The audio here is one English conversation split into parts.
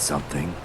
something.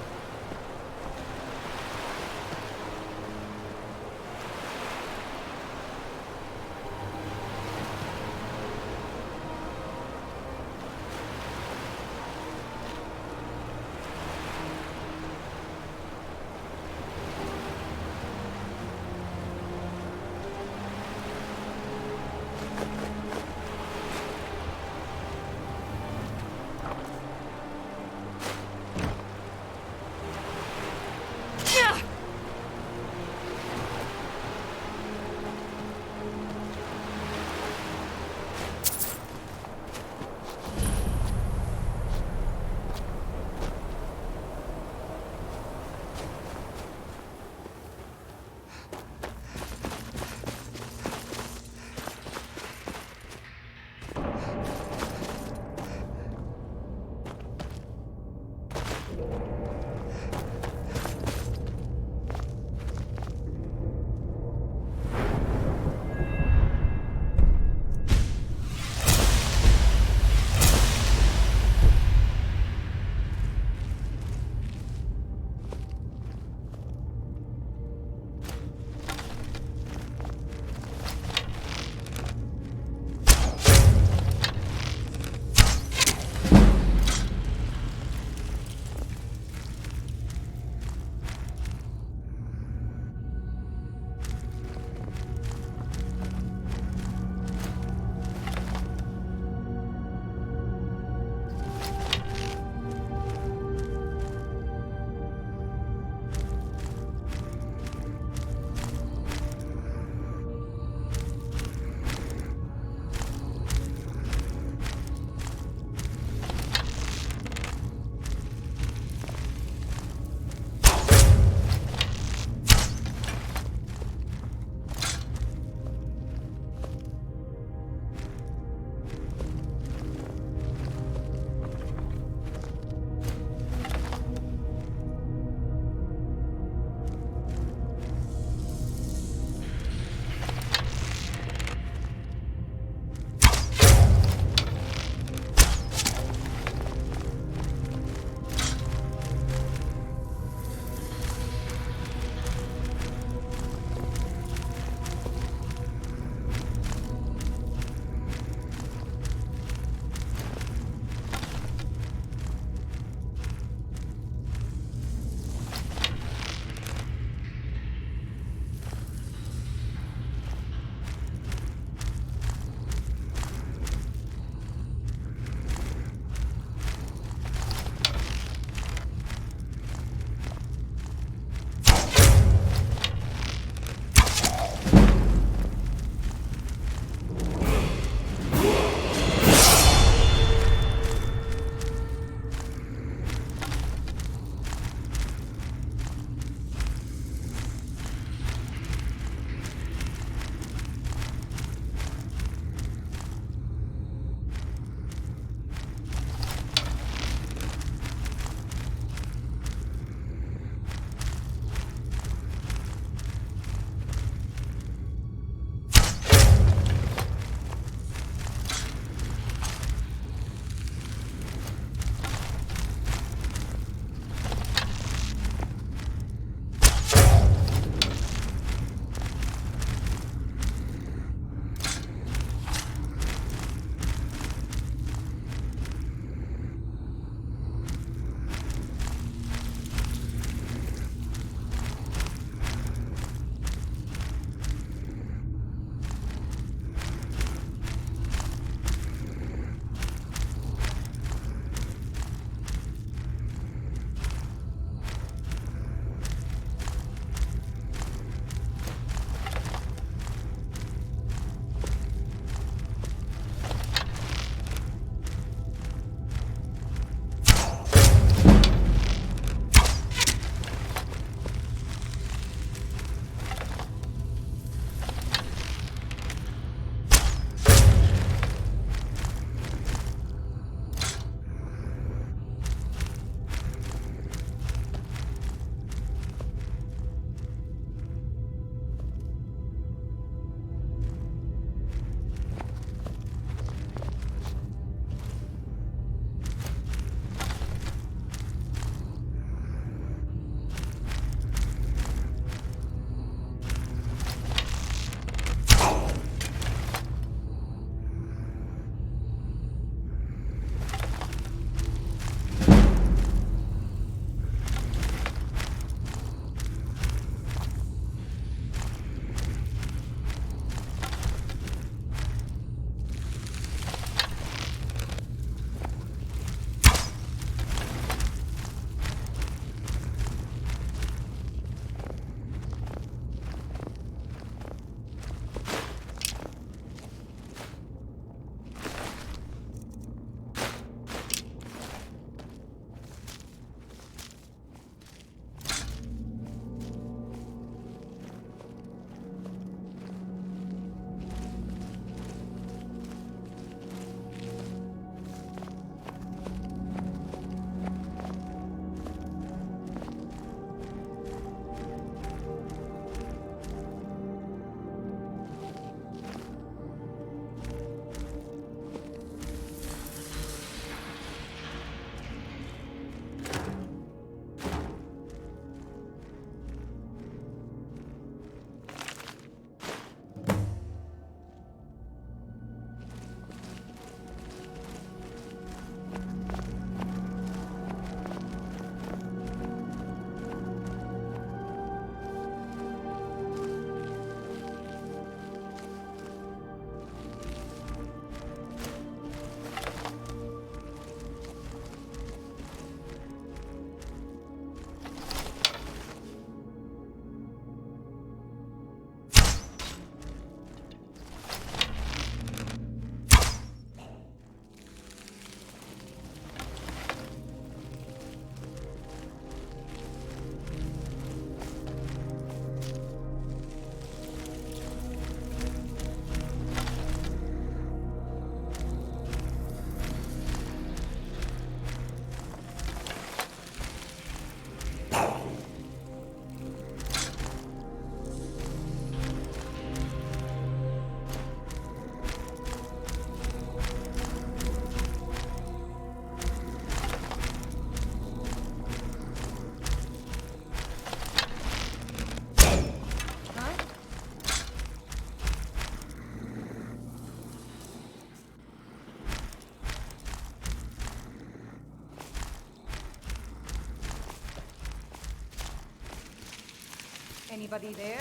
Anybody there?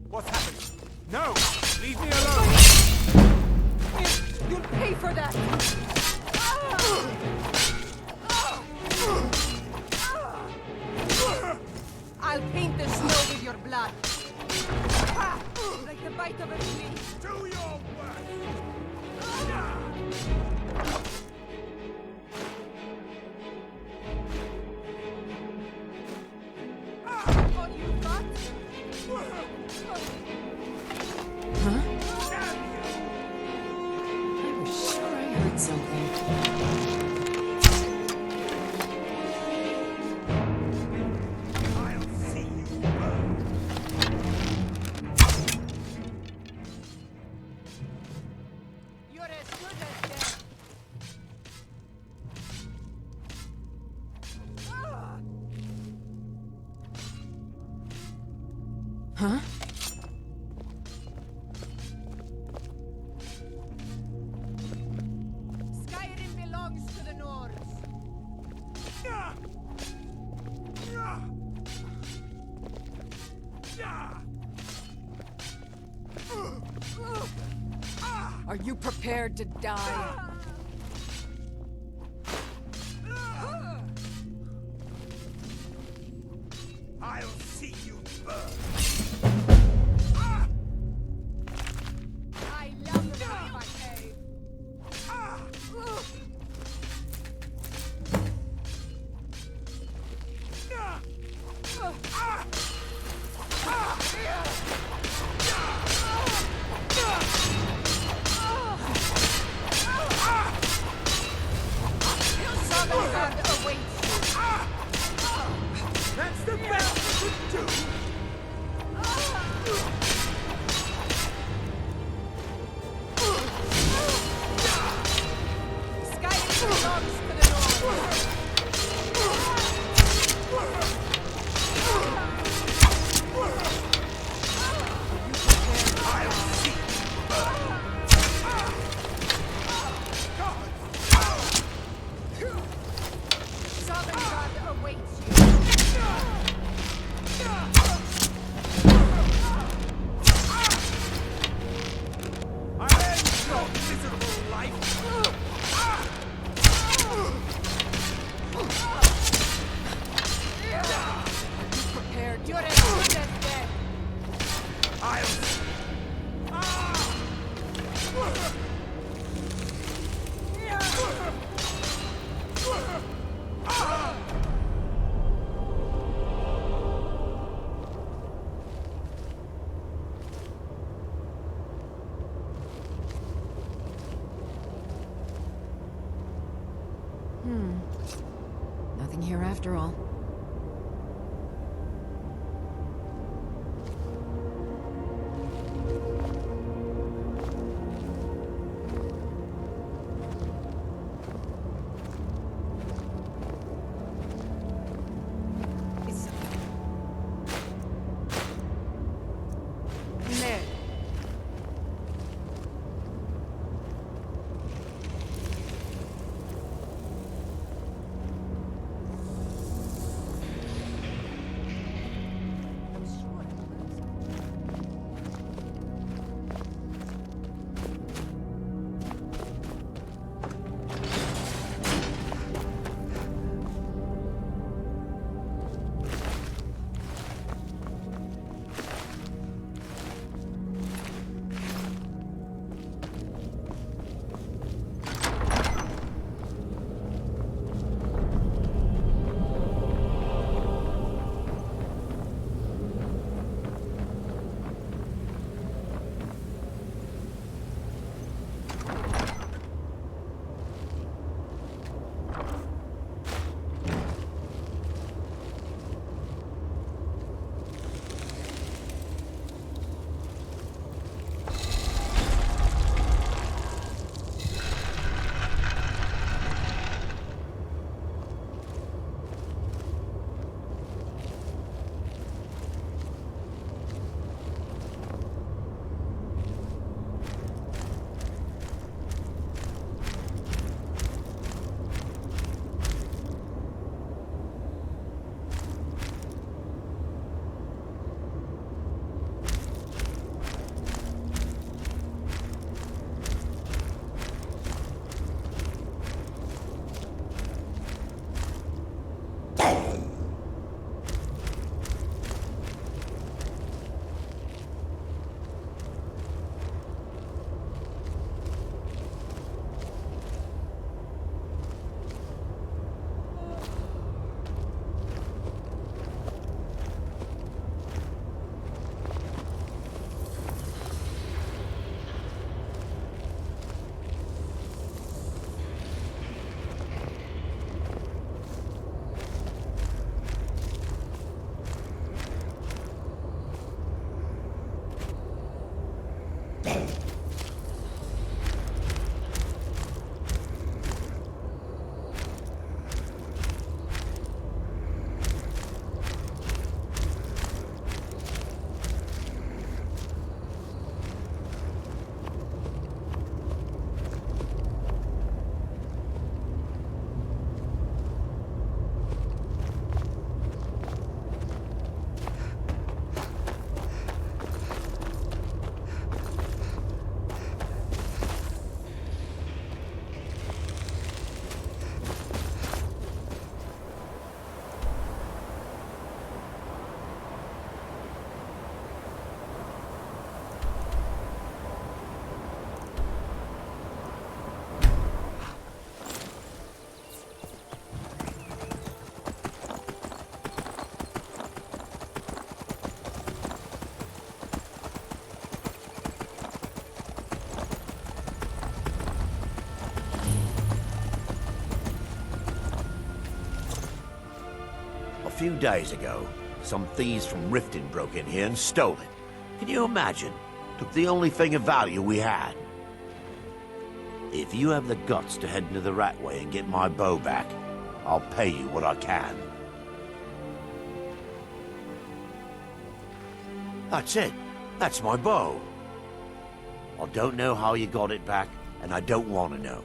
What's happening? No! Leave me alone! You'll pay for that! I'll paint the snow with your blood. Like the bite of a flea. Do your worst! On you, butt! Huh? I was sure I heard something. I'll see you burn! You're as good as dead. Huh? Skyrim belongs to the Nords. Are you prepared to die? I'll see you burn! I love the Roleplaying. Summonguard awaits you. That's the best you can do! Skyrim belongs to the Nords. You're as good as dead. Nothing here after all. Ned. A few days ago, some thieves from Riften broke in here and stole it. Can you imagine? Took the only thing of value we had. If you have the guts to head into the Ratway and get my bow back, I'll pay you what I can. That's it. That's my bow. I don't know how you got it back, and I don't want to know.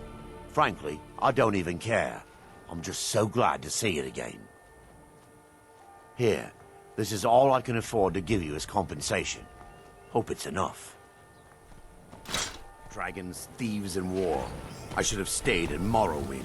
Frankly, I don't even care. I'm just so glad to see it again. Here, this is all I can afford to give you as compensation. Hope it's enough. Dragons, thieves, and war. I should have stayed in Morrowind.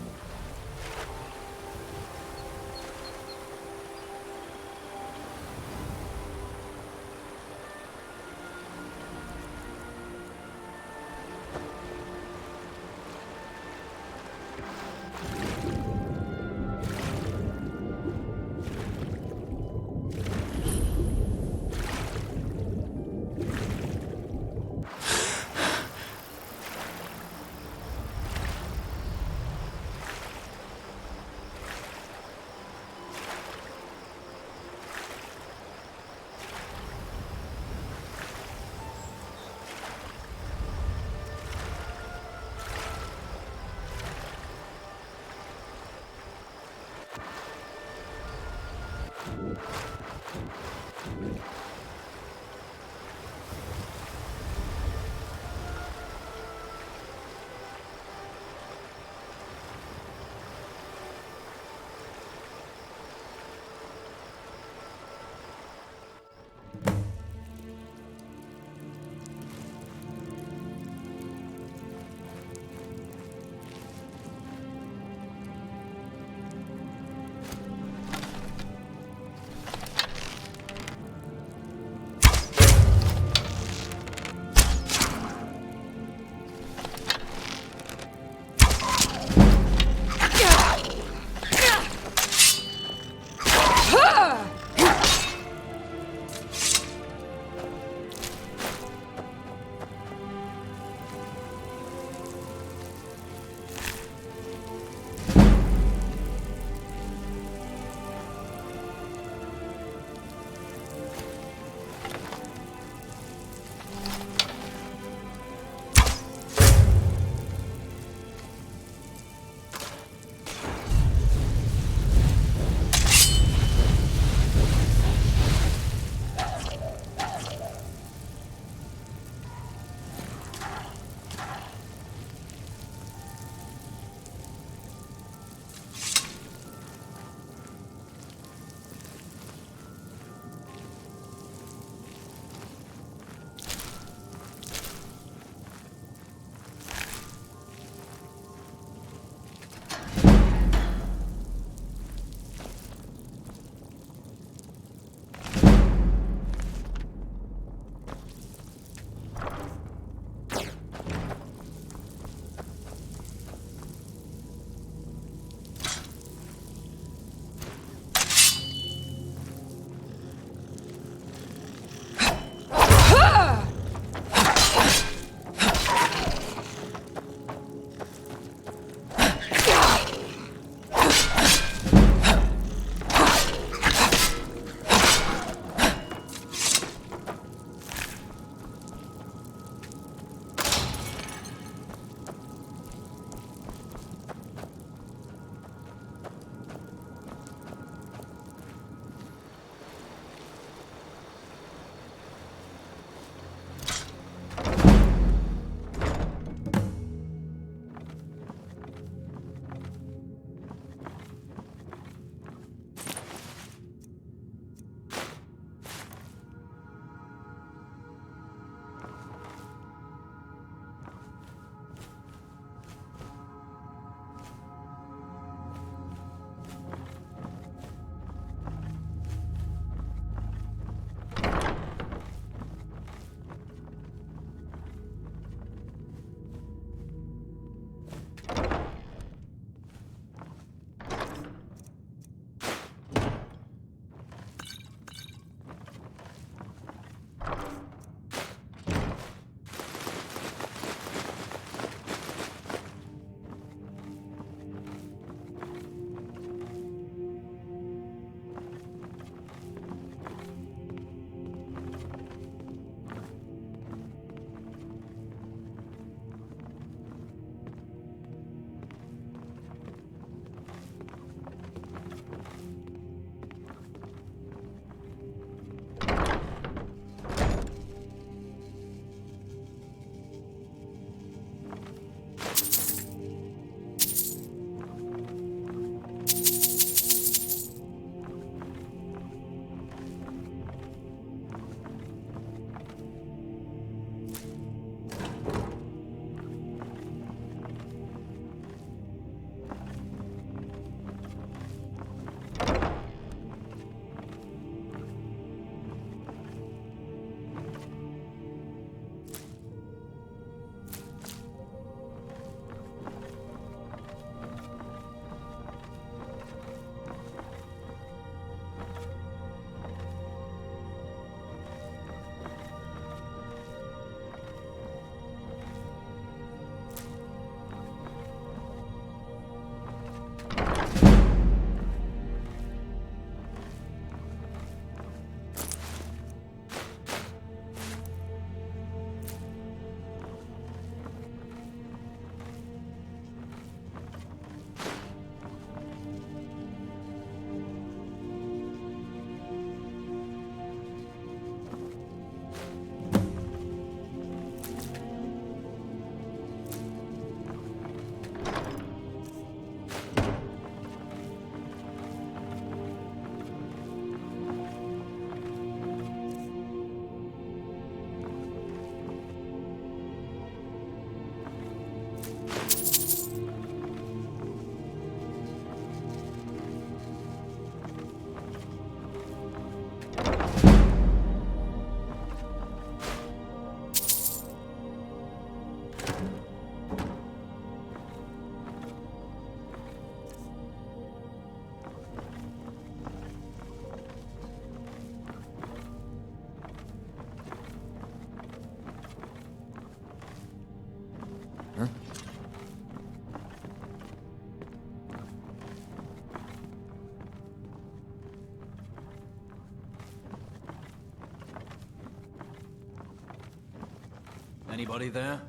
Anybody there?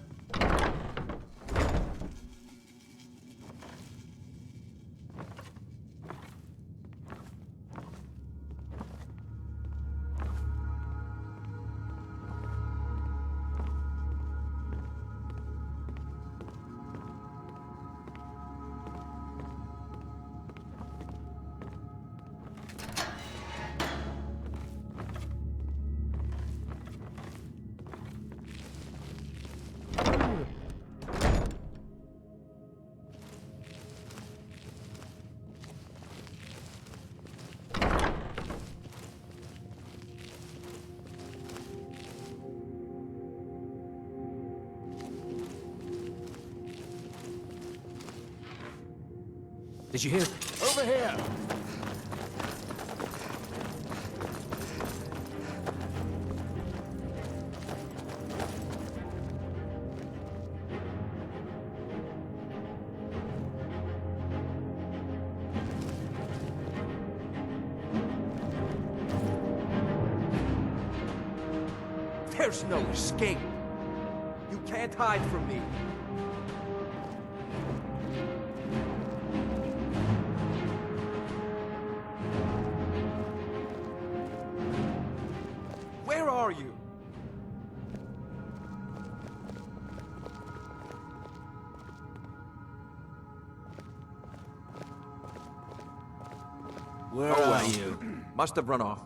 Did you hear? Over here! There's no escape. You can't hide from me. Where are you? Where are you? Must have run off.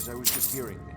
I was just hearing things.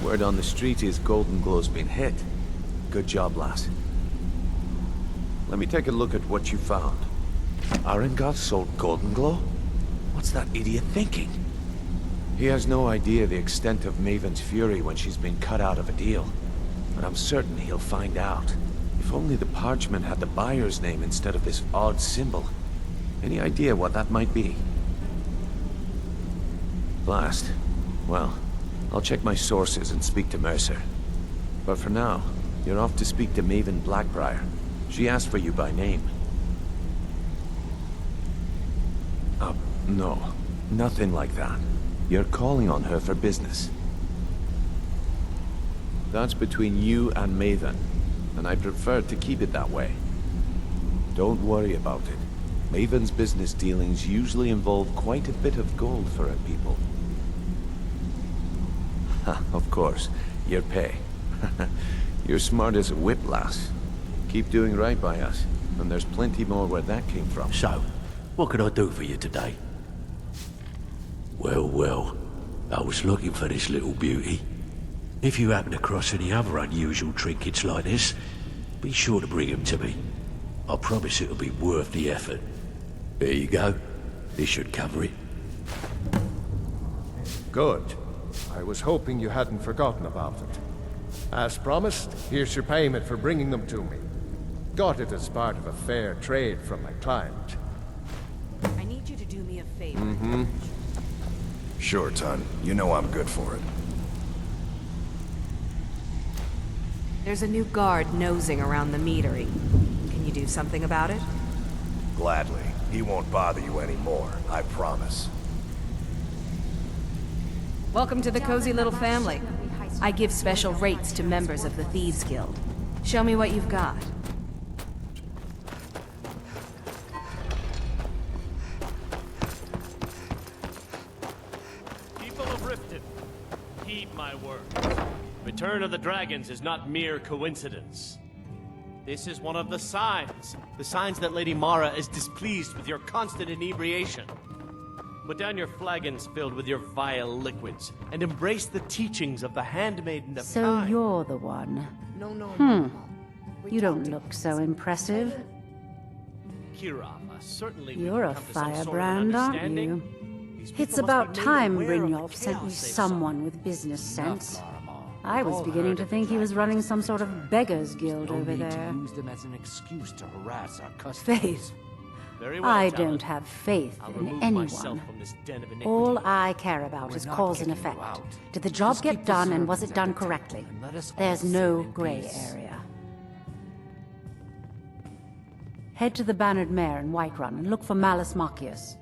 Word on the street is Goldenglow's been hit. Good job, lass. Let me take a look at what you found. Aringoth sold Goldenglow? What's that idiot thinking? He has no idea the extent of Maven's fury when she's been cut out of a deal. But I'm certain he'll find out. If only the parchment had the buyer's name instead of this odd symbol. Any idea what that might be? Blast. Well, I'll check my sources and speak to Mercer. But for now, you're off to speak to Maven Black-Briar. She asked for you by name. No. Nothing like that. You're calling on her for business. That's between you and Maven, and I prefer to keep it that way. Don't worry about it. Maven's business dealings usually involve quite a bit of gold for her people. Ha, of course, your pay. You're smart as a whip, lass. Keep doing right by us, and there's plenty more where that came from. So, what can I do for you today? Well, I was looking for this little beauty. If you happen across any other unusual trinkets like this, be sure to bring them to me. I promise it'll be worth the effort. There you go. This should cover it. Good. I was hoping you hadn't forgotten about it. As promised, here's your payment for bringing them to me. Got it as part of a fair trade from my client. I need you to do me a favor. Sure, Ton. You know I'm good for it. There's a new guard nosing around the meadery. Can you do something about it? Gladly. He won't bother you anymore, I promise. Welcome to the cozy little family. I give special rates to members of the Thieves Guild. Show me what you've got. People of Riften, heed my words. Return of the Dragons is not mere coincidence. This is one of the signs that Lady Mara is displeased with your constant inebriation. Put down your flagons filled with your vile liquids, and embrace the teachings of the handmaiden of So time. you're the one. No. You don't look so impressive. Kirava, certainly we've You're a come to some sort of firebrand, aren't understanding. you? These people It's must about be made time aware of the Brynjolf sent you chaos they've someone with business sense. I was beginning to think he was running some sort of beggars guild over there. use them as an excuse to harass our customers. Faith. Very well, I Talon. don't have faith I'll in remove myself anyone. from this den of iniquity. All I care about We're is not cause and kicking you effect. out. Did the job Just keep get done, the and was it servants done at the temple correctly? and let us all There's sit no in gray peace. area. Head to the Bannered Mare in Whiterun and look for Mallus Maccius.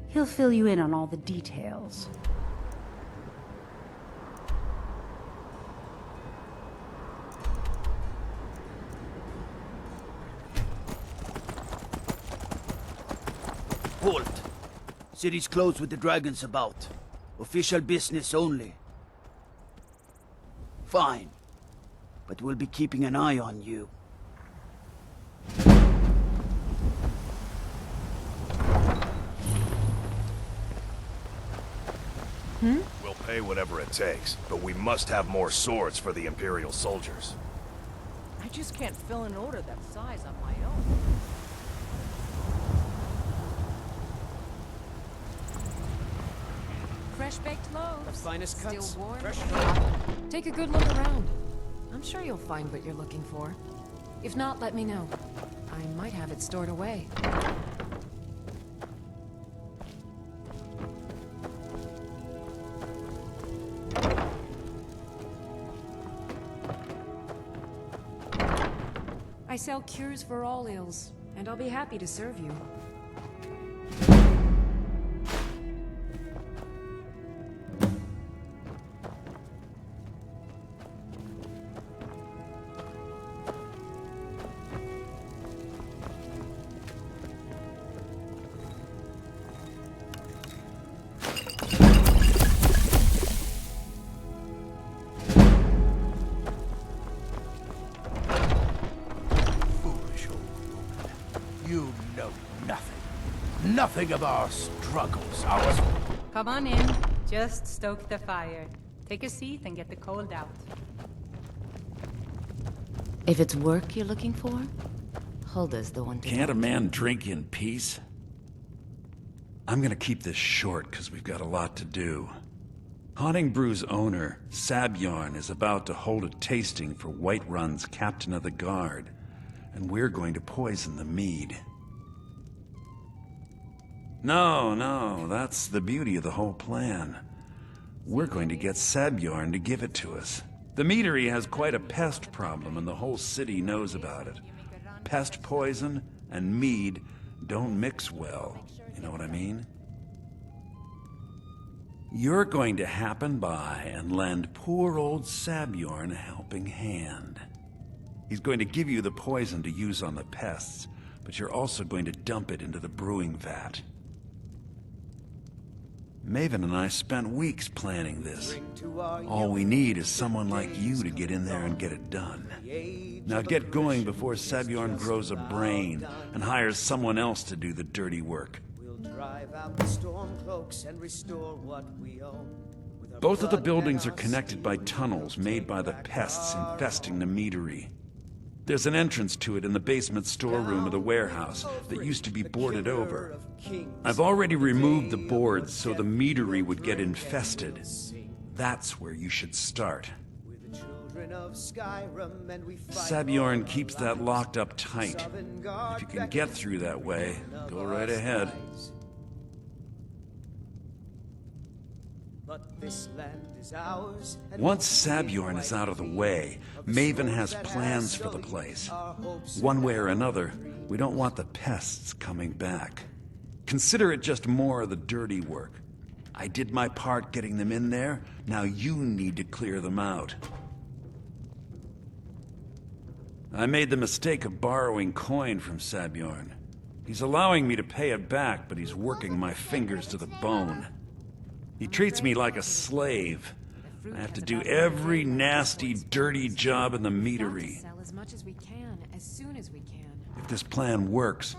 He'll fill you in on all the details. Halt! City's closed with the dragons about. Official business only. Fine. But we'll be keeping an eye on you. We'll pay whatever it takes, but we must have more swords for the Imperial soldiers. I just can't fill an order that size on my own. Fresh baked loaves. The finest cuts. Still warm. Fresh. Take a good look around. I'm sure you'll find what you're looking for. If not, let me know. I might have it stored away. I sell cures for all ills, and I'll be happy to serve you. You know nothing. Nothing of our struggles, ours. Come on in. Just stoke the fire. Take a seat and get the cold out. If it's work you're looking for, Hulda's the one to Can't a man drink in peace? I'm gonna keep this short, because we've got a lot to do. Honningbrews owner, Sabjorn, is about to hold a tasting for Whiterun's captain of the guard, and we're going to poison the mead. No, that's the beauty of the whole plan. We're going to get Sabjorn to give it to us. The meadery has quite a pest problem, and the whole city knows about it. Pest poison and mead don't mix well, you know what I mean? You're going to happen by and lend poor old Sabjorn a helping hand. He's going to give you the poison to use on the pests, but you're also going to dump it into the brewing vat. Maven and I spent weeks planning this. All we need is someone like you to get in there and get it done. Now get going before Sabjorn grows a brain and hires someone else to do the dirty work. Both of the buildings are connected by tunnels made by the pests infesting the meadery. There's an entrance to it in the basement storeroom of the warehouse that used to be boarded over. I've already removed the boards so the meadery would get infested. That's where you should start. Sabjorn keeps that locked up tight. If you can get through that way, go right ahead. Once Sabjorn is out of the way, Maven has plans for the place. One way or another, we don't want the pests coming back. Consider it just more of the dirty work. I did my part getting them in there, now you need to clear them out. I made the mistake of borrowing coin from Sabjorn. He's allowing me to pay it back, but he's working my fingers to the bone. He treats me like a slave. I have to do every nasty, dirty job in the meadery. Sell as much as we can, as soon as we can. If this plan works,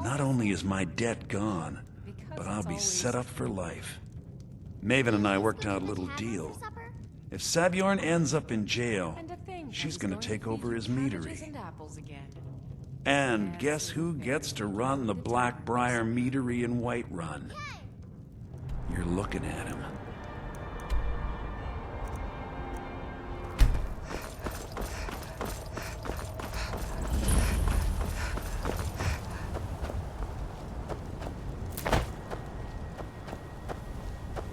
not only is my debt gone, but I'll be set up for life. Maven and I worked out a little deal. If Sabjorn ends up in jail, she's gonna take over his meadery. And guess who gets to run the Black-Briar Meadery in Whiterun? You're looking at him.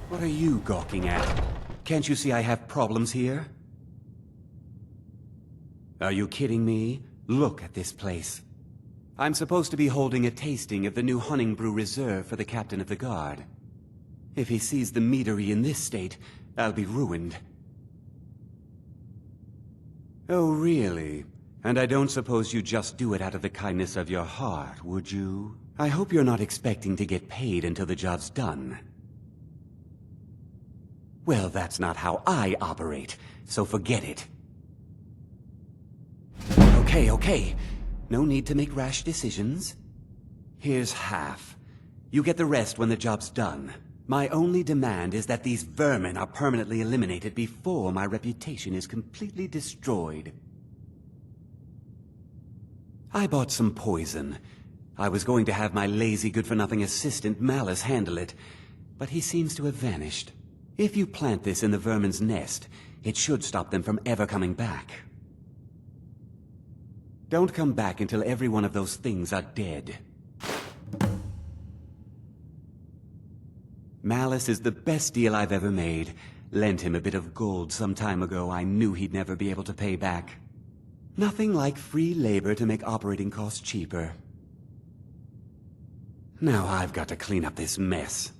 What are you gawking at? Can't you see I have problems here? Are you kidding me? Look at this place. I'm supposed to be holding a tasting of the new Honningbrew Reserve for the captain of the guard. If he sees the meadery in this state, I'll be ruined. Oh, really? And I don't suppose you just do it out of the kindness of your heart, would you? I hope you're not expecting to get paid until the job's done. Well, that's not how I operate, so forget it. Okay. No need to make rash decisions. Here's half. You get the rest when the job's done. My only demand is that these vermin are permanently eliminated before my reputation is completely destroyed. I bought some poison. I was going to have my lazy good-for-nothing assistant Mallus handle it, but he seems to have vanished. If you plant this in the vermin's nest, it should stop them from ever coming back. Don't come back until every one of those things are dead. Mallus is the best deal I've ever made. Lent him a bit of gold some time ago I knew he'd never be able to pay back. Nothing like free labor to make operating costs cheaper. Now I've got to clean up this mess.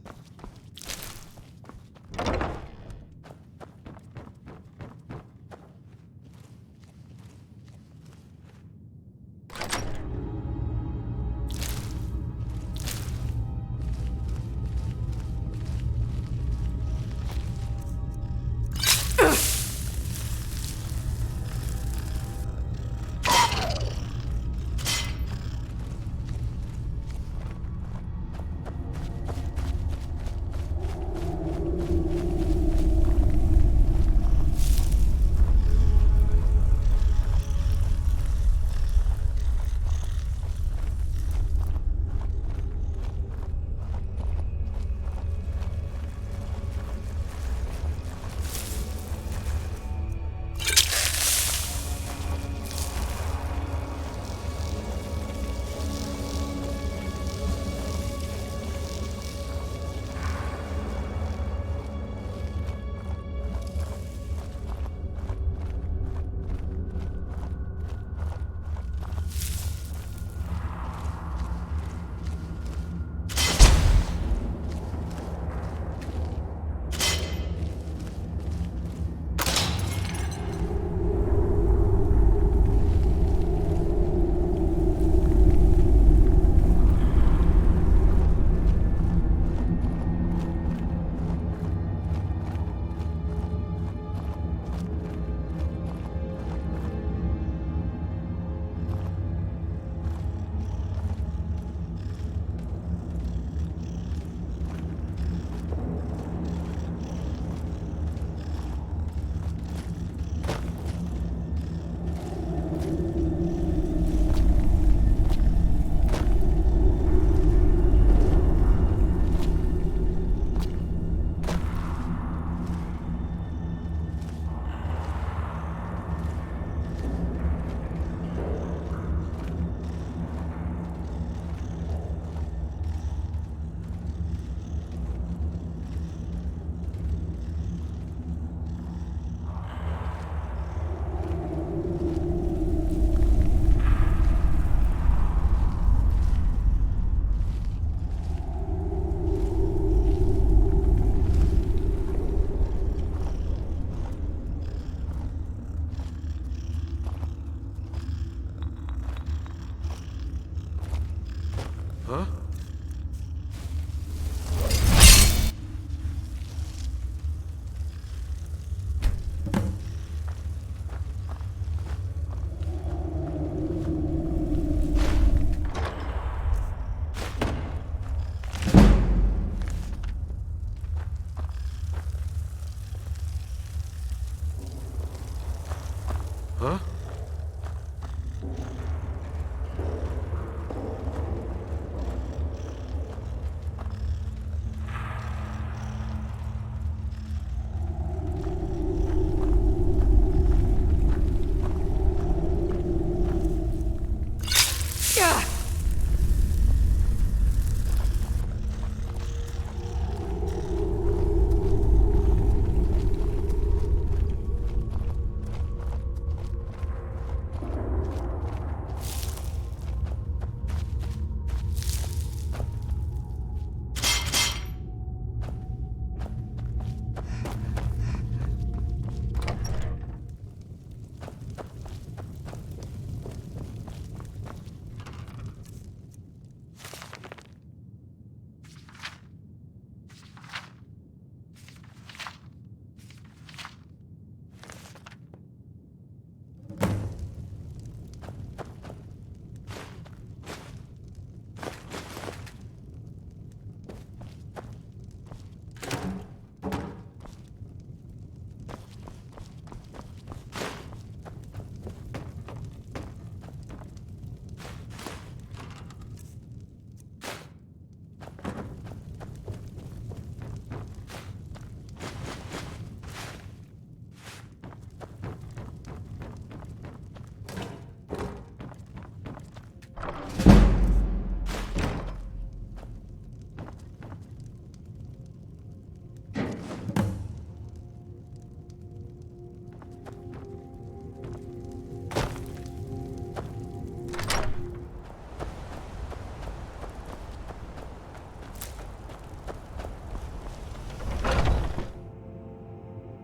Huh? Huh?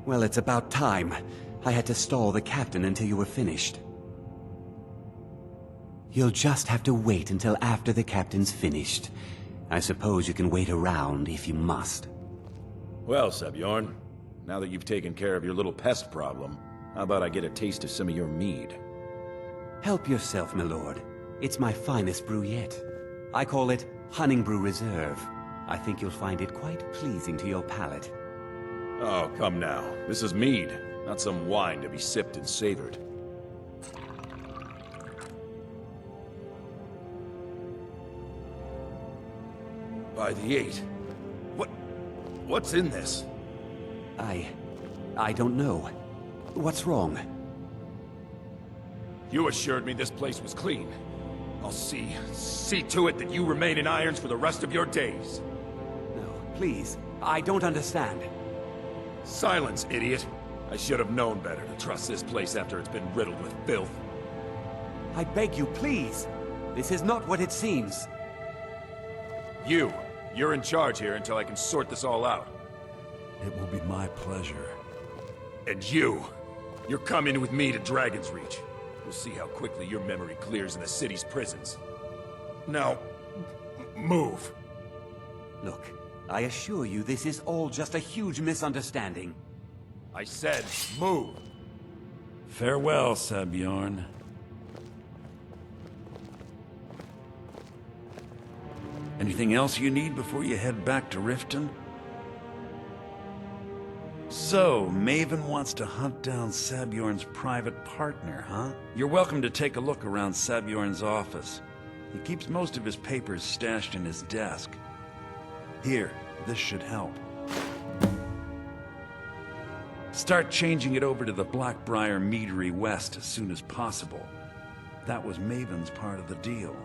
Well, it's about time. I had to stall the captain until you were finished. You'll just have to wait until after the captain's finished. I suppose you can wait around if you must. Well, Sebjorn, now that you've taken care of your little pest problem, how about I get a taste of some of your mead? Help yourself, my lord. It's my finest brew yet. I call it Honningbrew Reserve. I think you'll find it quite pleasing to your palate. Oh, come now. This is mead, not some wine to be sipped and savored. By the 8. What's in this? I don't know. What's wrong? You assured me this place was clean. I'll see to it that you remain in irons for the rest of your days. No, please. I don't understand. Silence, idiot. I should have known better to trust this place after it's been riddled with filth. I beg you, please. This is not what it seems. You're in charge here until I can sort this all out. It will be my pleasure. And you're coming with me to Dragon's Reach. We'll see how quickly your memory clears in the city's prisons. Now, move. Look, I assure you this is all just a huge misunderstanding. I said, move. Farewell, Sebjorn. Anything else you need before you head back to Riften? So, Maven wants to hunt down Sebjorn's private partner, huh? You're welcome to take a look around Sebjorn's office. He keeps most of his papers stashed in his desk. Here, this should help. Start changing it over to the Black-Briar Meadery West as soon as possible. That was Maven's part of the deal.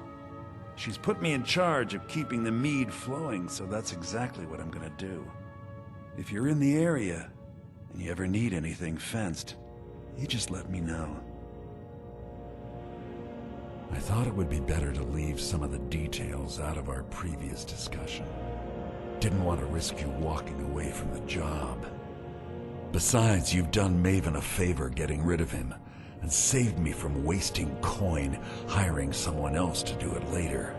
She's put me in charge of keeping the mead flowing, so that's exactly what I'm gonna do. If you're in the area, and you ever need anything fenced, you just let me know. I thought it would be better to leave some of the details out of our previous discussion. Didn't want to risk you walking away from the job. Besides, you've done Maven a favor getting rid of him, and saved me from wasting coin hiring someone else to do it later.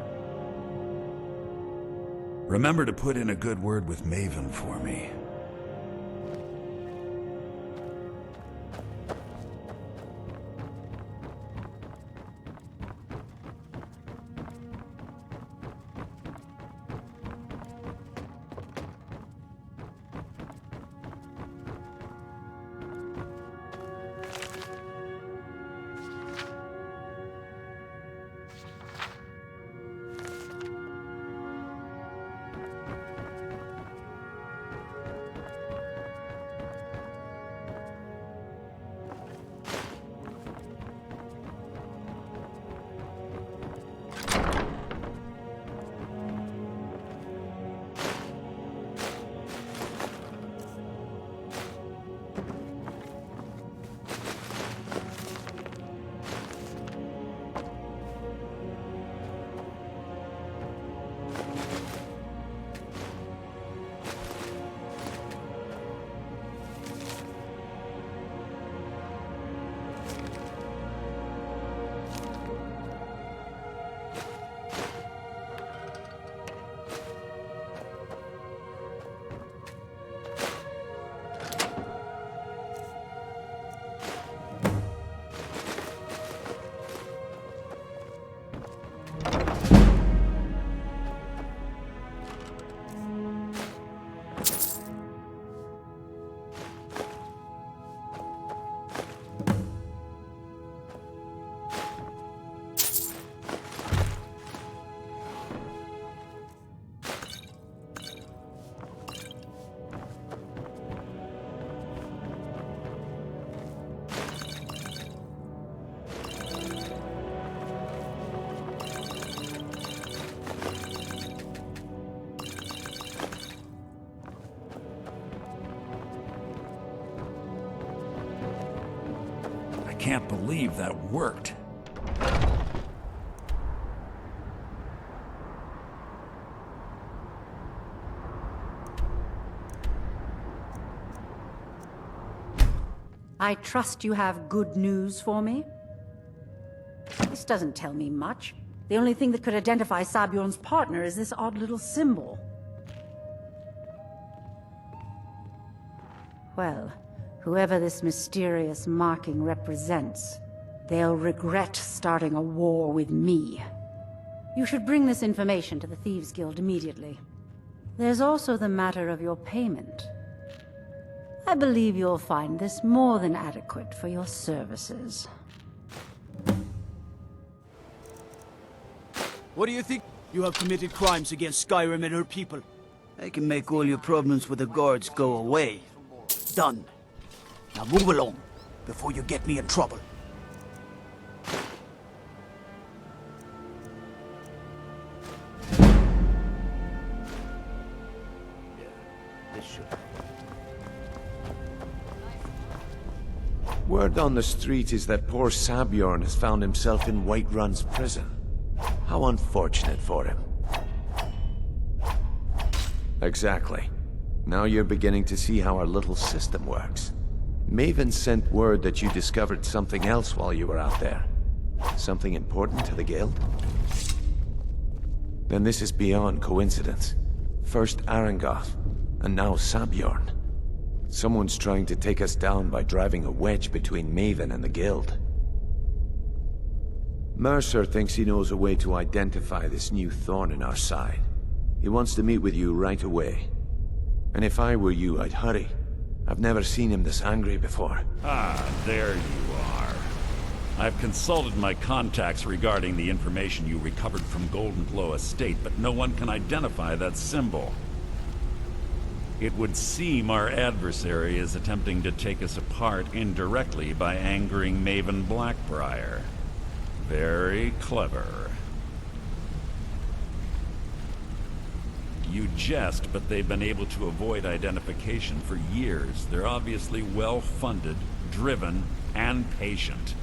Remember to put in a good word with Maven for me. I can't believe that worked. I trust you have good news for me? This doesn't tell me much. The only thing that could identify Sabjorn's partner is this odd little symbol. Well, whoever this mysterious marking represents, they'll regret starting a war with me. You should bring this information to the Thieves Guild immediately. There's also the matter of your payment. I believe you'll find this more than adequate for your services. What do you think? You have committed crimes against Skyrim and her people. I can make all your problems with the guards go away. Done. Now move along, before you get me in trouble. Word on the street is that poor Sabjorn has found himself in Whiterun's prison. How unfortunate for him. Exactly. Now you're beginning to see how our little system works. Maven sent word that you discovered something else while you were out there. Something important to the guild? Then this is beyond coincidence. First Aringoth, and now Sabjorn. Someone's trying to take us down by driving a wedge between Maven and the guild. Mercer thinks he knows a way to identify this new thorn in our side. He wants to meet with you right away. And if I were you, I'd hurry. I've never seen him this angry before. Ah, there you are. I've consulted my contacts regarding the information you recovered from Goldenglow Estate, but no one can identify that symbol. It would seem our adversary is attempting to take us apart indirectly by angering Maven Black-Briar. Very clever. You jest, but they've been able to avoid identification for years. They're obviously well-funded, driven, and patient.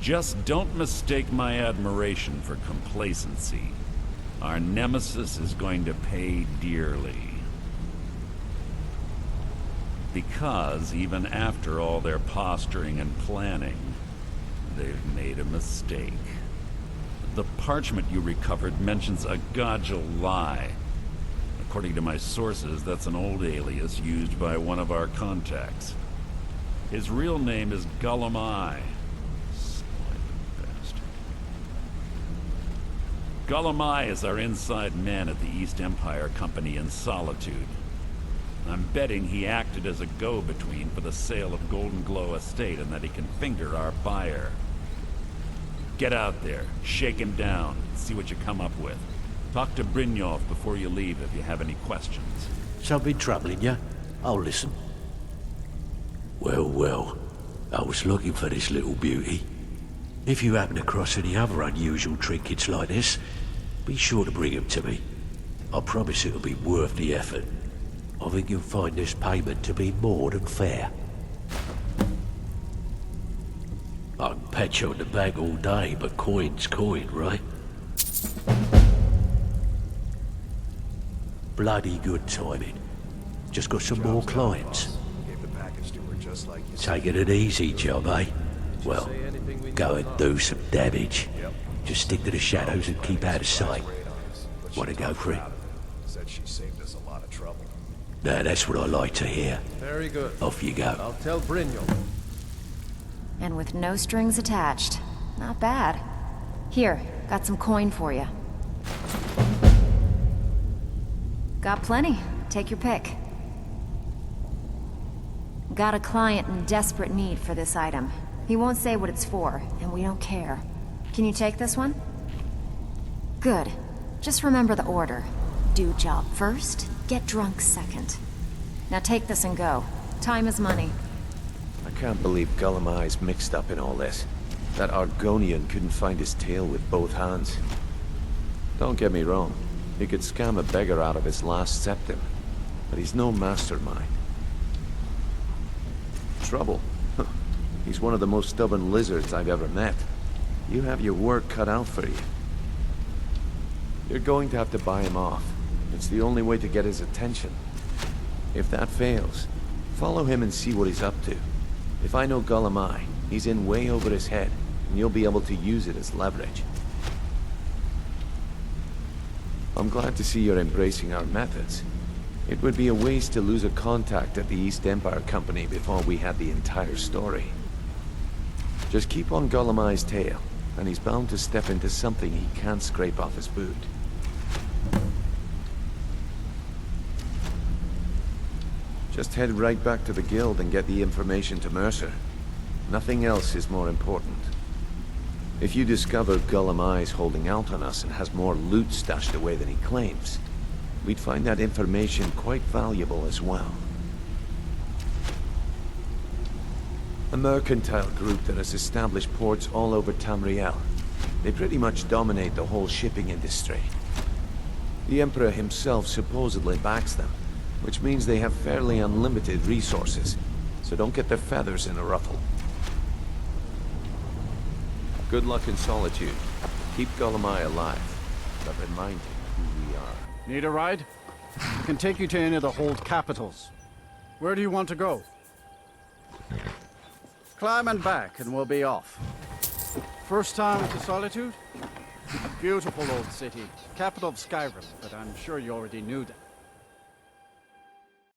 Just don't mistake my admiration for complacency. Our nemesis is going to pay dearly. Because even after all their posturing and planning, they've made a mistake. The parchment you recovered mentions a Godgel lie. According to my sources, that's an old alias used by one of our contacts. His real name is Gullumai. Gullumai is our inside man at the East Empire Company in Solitude. I'm betting he acted as a go-between for the sale of Goldenglow Estate and that he can finger our buyer. Get out there, shake him down, see what you come up with. Talk to Brynjolf before you leave if you have any questions. Something troubling you? I'll listen. Well, well. I was looking for this little beauty. If you happen across any other unusual trinkets like this, be sure to bring them to me. I promise it'll be worth the effort. I think you'll find this payment to be more than fair. I can pat you on the back all day, but coin's coin, right? Bloody good timing. Just got some more clients. Taking it easy, job, eh? Well, go and do some damage. Just stick to the shadows and keep out of sight. Want to go for it? Said she saved us a lot of trouble. Now, that's what I like to hear. Very good. Off you go. I'll tell Brynjolf. And with no strings attached. Not bad. Here, got some coin for you. Got plenty. Take your pick. Got a client in desperate need for this item. He won't say what it's for, and we don't care. Can you take this one? Good. Just remember the order. Do job first, get drunk second. Now take this and go. Time is money. I can't believe Gullumai's mixed up in all this. That Argonian couldn't find his tail with both hands. Don't get me wrong. He could scam a beggar out of his last septim. But he's no mastermind. Trouble? He's one of the most stubborn lizards I've ever met. You have your work cut out for you. You're going to have to buy him off. It's the only way to get his attention. If that fails, follow him and see what he's up to. If I know Gullumai, he's in way over his head, and you'll be able to use it as leverage. I'm glad to see you're embracing our methods. It would be a waste to lose a contact at the East Empire Company before we had the entire story. Just keep on Gullumai's tail, and he's bound to step into something he can't scrape off his boot. Just head right back to the guild and get the information to Mercer. Nothing else is more important. If you discover Gullumai's holding out on us and has more loot stashed away than he claims, we'd find that information quite valuable as well. A mercantile group that has established ports all over Tamriel. They pretty much dominate the whole shipping industry. The Emperor himself supposedly backs them, which means they have fairly unlimited resources, so don't get their feathers in a ruffle. Good luck in Solitude. Keep Gullumai alive, but remind him who we are. Need a ride? I can take you to any of the hold capitals. Where do you want to go? Climb and back and we'll be off. First time to Solitude? Beautiful old city, capital of Skyrim, but I'm sure you already knew that.